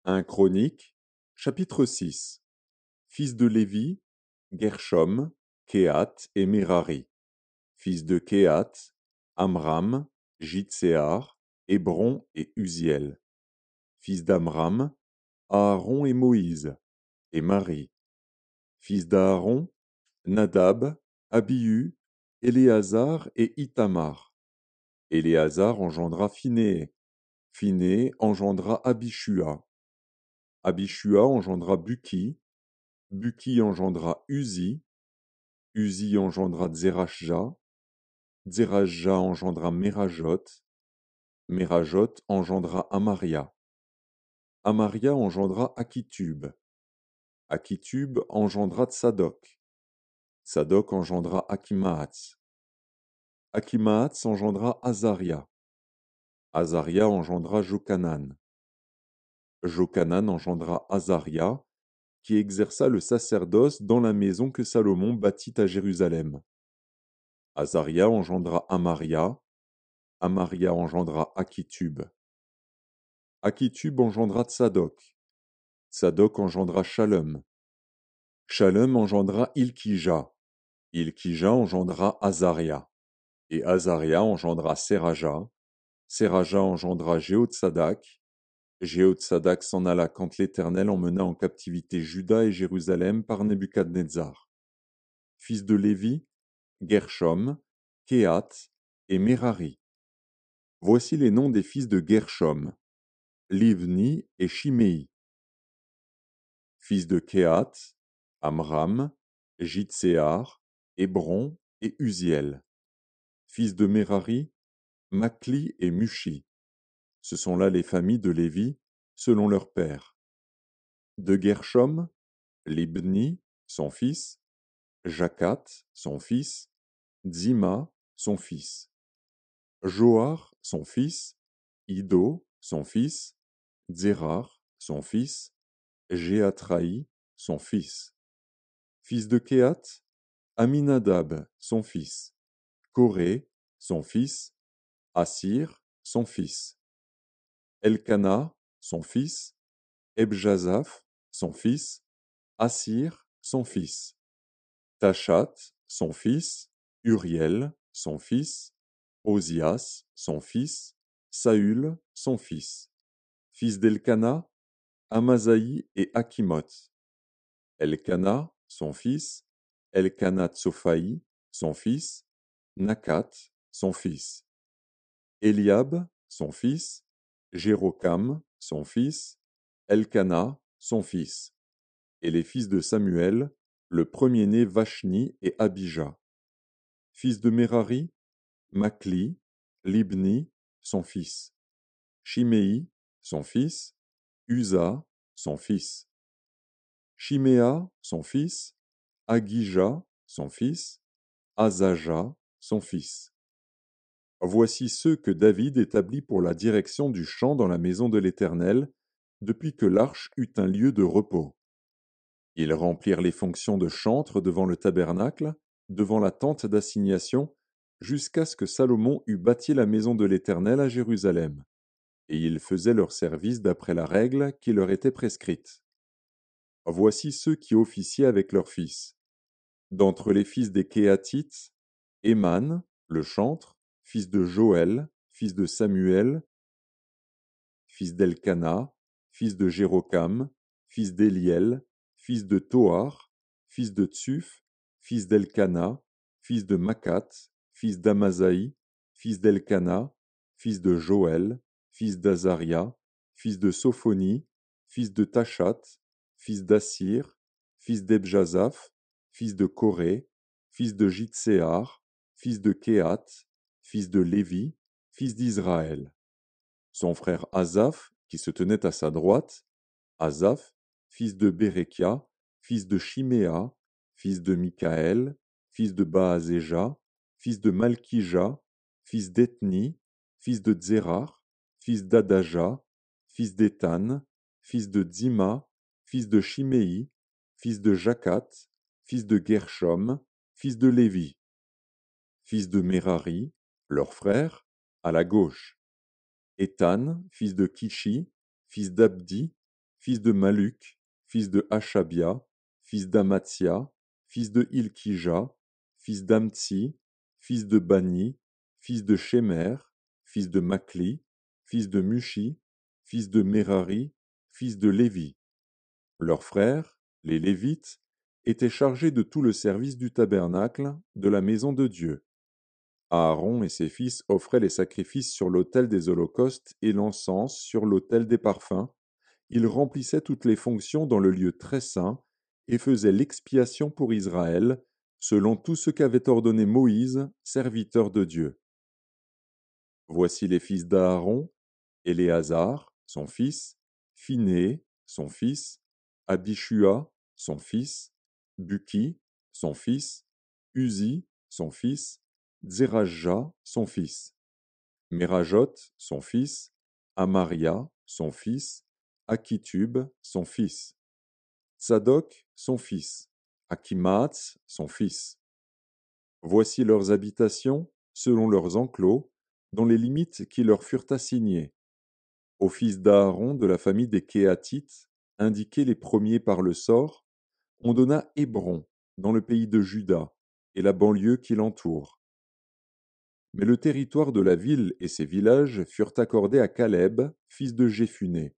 1 Chronique, chapitre 6. Fils de Lévi, Gershom, Kehath et Merari. Fils de Kehath, Amram, Jitséar, Hébron et Uziel. Fils d'Amram, Aaron et Moïse, et Marie. Fils d'Aaron, Nadab, Abihu, Éléazar et Ithamar. Éléazar engendra Phinéé. Phinéé engendra Abishua. Abishua engendra Buki. Buki engendra Uzi. Uzi engendra Zerachja. Zerachja engendra Merajot. Merajot engendra Amaria. Amaria engendra Akitub. Akitub engendra Tsadok. Tsadok engendra Akimaats. Akimaats engendra Azaria. Azaria engendra Jokanan. Jokanan engendra Azaria, qui exerça le sacerdoce dans la maison que Salomon bâtit à Jérusalem. Azaria engendra Amaria. Amaria engendra Akitub. Akitub engendra Tsadok. Tsadok engendra Shalom. Shalom engendra Ilkija. Ilkija engendra Azaria. Et Azaria engendra Seraja. Seraja engendra Jéhotsadak. Jéhotsadak s'en alla quand l'Éternel emmena en captivité Juda et Jérusalem par Nebuchadnezzar. Fils de Lévi, Gershom, Kehath et Merari. Voici les noms des fils de Gershom, Livni et Shimei. Fils de Kehath, Amram, Jitséar, Hébron et Uziel. Fils de Merari, Makli et Mushi. Ce sont là les familles de Lévi, selon leur père. De Gershom, Libni, son fils, Jacath, son fils, Dzima, son fils. Joar, son fils, Ido, son fils, Zérar, son fils, Jéatraï, son fils. Fils de Kehath, Aminadab, son fils, Coré, son fils, Assir, son fils. Elkana, son fils, Ebjazaph, son fils, Assir, son fils. Tachat, son fils, Uriel, son fils, Osias, son fils, Saül, son fils. Fils d'Elkana, Amasaï et Akimoth. Elkana, son fils, Elkana Tsophaï, son fils, Nakat, son fils. Eliab, son fils, Jérokam, son fils, Elkana, son fils. Et les fils de Samuel, le premier-né Vashni et Abijah. Fils de Merari, Makli, Libni, son fils. Shimei, son fils, Uza, son fils. Shiméa, son fils, Agija, son fils, Azaja, son fils. Voici ceux que David établit pour la direction du chant dans la maison de l'Éternel, depuis que l'arche eut un lieu de repos. Ils remplirent les fonctions de chantre devant le tabernacle, devant la tente d'assignation, jusqu'à ce que Salomon eût bâti la maison de l'Éternel à Jérusalem. Et ils faisaient leur service d'après la règle qui leur était prescrite. Voici ceux qui officiaient avec leurs fils. D'entre les fils des Kéhathites, Éman, le chantre, fils de Joël, fils de Samuel, fils d'Elkana, fils de Jérokam, fils d'Éliel, fils de Toar, fils de Tsuf, fils d'Elkana, fils de Makat, fils d'Amasaï, fils d'Elkana, fils de Joël, fils d'Azaria, fils de Sophonie, fils de Tachat, fils d'Assir, fils d'Ebjazaph, fils de Coré, fils de Jitséar, fils de Kehath, fils de Lévi, fils d'Israël. Son frère Asaph, qui se tenait à sa droite, Asaph, fils de Bérekia, fils de Shiméa, fils de Michaël, fils de Baazéja, fils de Malkija, fils d'Ethni, fils de Zérar, fils d'Adaja, fils d'Étan, fils de Dzima, fils de Shimei, fils de Jacath, fils de Gershom, fils de Lévi. Fils de Merari, leur frère, à la gauche. Étan, fils de Kishi, fils d'Abdi, fils de Maluk, fils de Hashabia, fils d'Amatsia, fils de Ilkija, fils d'Amtsi, fils de Bani, fils de Shemer, fils de Makli, fils de Mushi, fils de Merari, fils de Lévi. Leurs frères, les Lévites, étaient chargés de tout le service du tabernacle, de la maison de Dieu. Aaron et ses fils offraient les sacrifices sur l'autel des holocaustes et l'encens sur l'autel des parfums. Ils remplissaient toutes les fonctions dans le lieu très saint et faisaient l'expiation pour Israël, selon tout ce qu'avait ordonné Moïse, serviteur de Dieu. Voici les fils d'Aaron: Éléazar, son fils, Phiné, son fils, Abishua, son fils, Buki, son fils, Uzi, son fils, Zerajah, son fils, Merajot, son fils, Amaria, son fils, Akitub, son fils, Tsadok, son fils, Akimaats, son fils. Voici leurs habitations, selon leurs enclos, dans les limites qui leur furent assignées. Aux fils d'Aaron de la famille des Kéatites, indiqués les premiers par le sort, on donna Hébron, dans le pays de Juda, et la banlieue qui l'entoure. Mais le territoire de la ville et ses villages furent accordés à Caleb, fils de Jéphuné.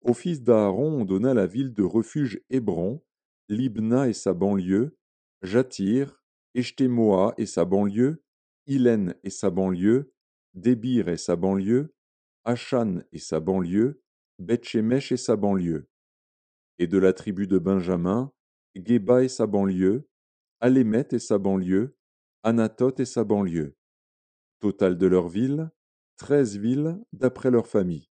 Aux fils d'Aaron on donna la ville de refuge Hébron, Libna et sa banlieue, Jatir, Eshtemoa et sa banlieue, Hylène et sa banlieue, Débir et sa banlieue, Achan et sa banlieue, Beth-Shemesh et sa banlieue. Et de la tribu de Benjamin, Géba et sa banlieue, Alémet et sa banlieue, Anathoth et sa banlieue. Total de leurs villes, 13 villes d'après leur famille.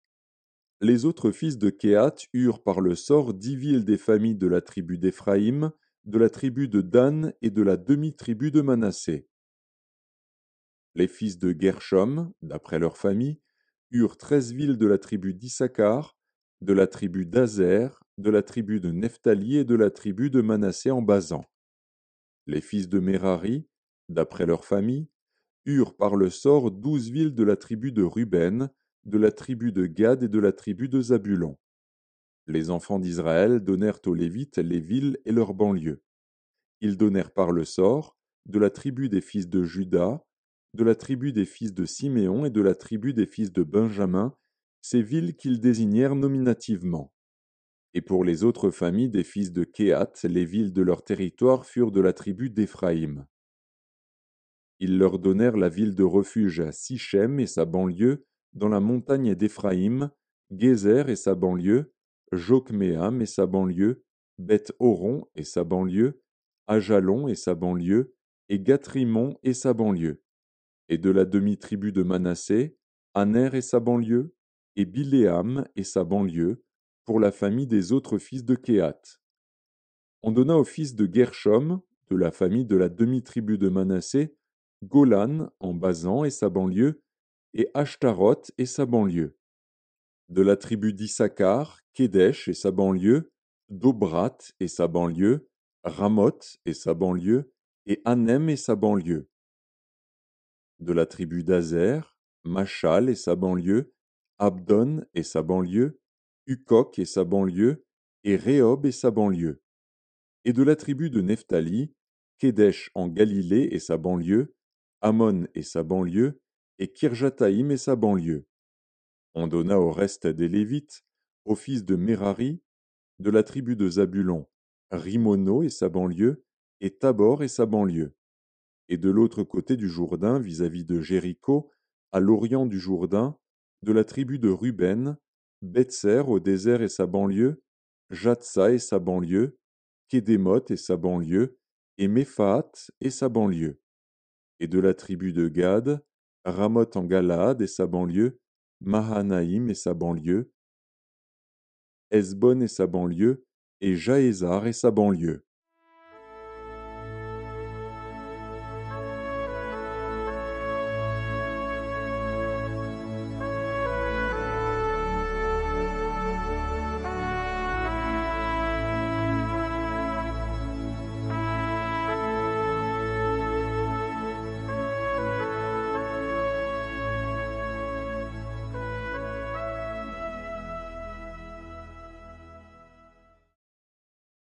Les autres fils de Kéhat eurent par le sort 10 villes des familles de la tribu d'Éphraïm, de la tribu de Dan et de la demi-tribu de Manassé. Les fils de Gershom, d'après leur famille, eurent 13 villes de la tribu d'Issachar, de la tribu d'Azer, de la tribu de Nephtali et de la tribu de Manassé en Basan. Les fils de Merari, d'après leur famille, eurent par le sort 12 villes de la tribu de Ruben, de la tribu de Gad et de la tribu de Zabulon. Les enfants d'Israël donnèrent aux Lévites les villes et leurs banlieues. Ils donnèrent par le sort, de la tribu des fils de Juda, de la tribu des fils de Siméon et de la tribu des fils de Benjamin, ces villes qu'ils désignèrent nominativement. Et pour les autres familles des fils de Kéhat, les villes de leur territoire furent de la tribu d'Éphraïm. Ils leur donnèrent la ville de refuge à Sichem et sa banlieue, dans la montagne d'Éphraïm, Gézer et sa banlieue, Jokméam et sa banlieue, Beth-Horon et sa banlieue, Ajalon et sa banlieue, et Gathrimon et sa banlieue. Et de la demi-tribu de Manassé, Aner et sa banlieue, et Biléam et sa banlieue, pour la famille des autres fils de Kéhat. On donna aux fils de Gershom, de la famille de la demi-tribu de Manassé, Golan en Basan et sa banlieue, et Ashtaroth et sa banlieue. De la tribu d'Issachar, Kédesh et sa banlieue, Dobrat et sa banlieue, Ramoth et sa banlieue, et Anem et sa banlieue. De la tribu d'Azer, Machal et sa banlieue, Abdon et sa banlieue, Ukok et sa banlieue, et Rehob et sa banlieue. Et de la tribu de Nephtali, Kédesh en Galilée et sa banlieue, Ammon et sa banlieue, et Kirjataïm et sa banlieue. On donna au reste des Lévites, aux fils de Merari, de la tribu de Zabulon, Rimono et sa banlieue, et Tabor et sa banlieue. Et de l'autre côté du Jourdain, vis-à-vis de Jéricho, à l'orient du Jourdain, de la tribu de Ruben, Betser au désert et sa banlieue, Jatsa et sa banlieue, Kédémoth et sa banlieue, et Méphaat et sa banlieue. Et de la tribu de Gad, Ramoth en Galaad et sa banlieue, Mahanaïm et sa banlieue, Hesbon et sa banlieue, et Jaézar et sa banlieue.